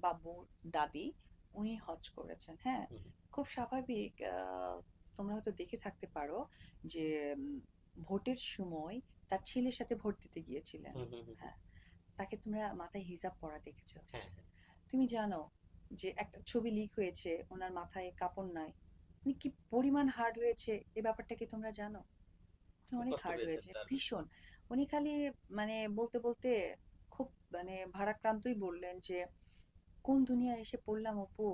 বাবুর দাদি উনি হজ করেছেন, হ্যাঁ। হুম, খুব স্বাভাবিক, তোমরা হয়তো দেখে থাকতে পারো যে ভোটের সময় তার ছেলের সাথে ভোট দিতে গিয়েছিলেন। হুম, হুম, হুম, হুম। হ্যাঁ, তাকে তোমরা মাথায় হিজাব পরা দেখেছো। হ্যাঁ, হ্যাঁ। তুমি জানো যে একটা ছবি লিক হয়েছে, ওনার মাথায় কাপড় নাই। উনি কি পরিমাণ হার্ড হয়েছে, এ ব্যাপারটা কি তোমরা জানো? উনি খুব অনেক কষ্ট হার্ড পেয়েছেন হয়েছে, তার। ভীষণ। উনি খালি মানে বলতে বলতে খুব মানে ভারাক্রান্তই বললেন যে কোন দুনিয়ায় এসে পড়লাম অপু,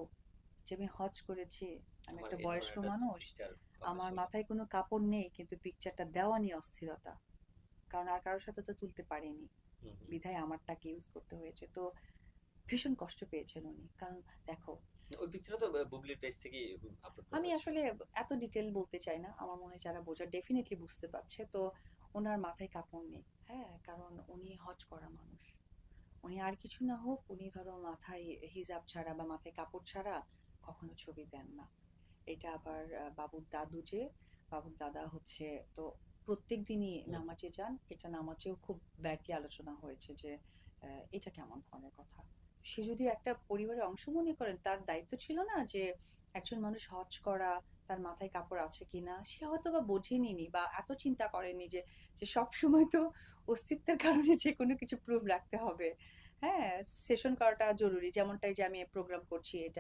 যে আমি হজ করেছি, আমি আমার একটা এই ধরনের বয়স্ক একটা মানুষ, পিকচার কথা আমার শুনে। মাথায় কোনো কাপড় নেই, কিন্তু পিকচারটা দেওয়া নিয়ে অস্থিরতা, কারণ আর কারোর সাথে তো তুলতে পারিনি, হুম, হুম। বিধায় আমারটাকে ইউজ করতে হয়েছে। তো ভীষণ কষ্ট পেয়েছেন উনি, কারণ দেখো, ওই পিকচারটা তো বুবলির পেজ থেকেই আপলোড করা আমি হয়েছে আসলে সম্ভবত। এত ডিটেল বলতে চাই না, আমার মনে হয় যারা বোঝার ডেফিনেটলি বুঝতে পারছে। তো ওনার মাথায় কাপড় নেই, হ্যাঁ, কারণ উনি হজ করা মানুষ। উনি আর কিছু না হোক, উনি ধরো মাথায় হিজাব ছাড়া বা মাথায় কাপড় ছাড়া কখনো ছবি দেন না। এটা আবার বাবুর দাদু, যে বাবুর দাদা হচ্ছে, তো প্রত্যেক দিনই হুম, হুম। নামাজে যান। এটা নামাজেও খুব ব্যাডলি আলোচনা হয়েছে যে এটা কেমন ধরনের কথা। সে যদি একটা পরিবারের অংশ মনে করেন, তার দায়িত্ব ছিল না যে একজন মানুষ হজ করা, তার মাথায় কাপড় আছে কিনা, সে হয়তো বা বোঝেনি বা এত চিন্তা করেনি যে যে সব সময় তো অস্তিত্বের কারণে যে কোনো কিছু প্রুফ রাখতে হবে। হ্যাঁ, সেশন করাটা জরুরি, যেমনটাই যে আমি প্রোগ্রাম করছি এটা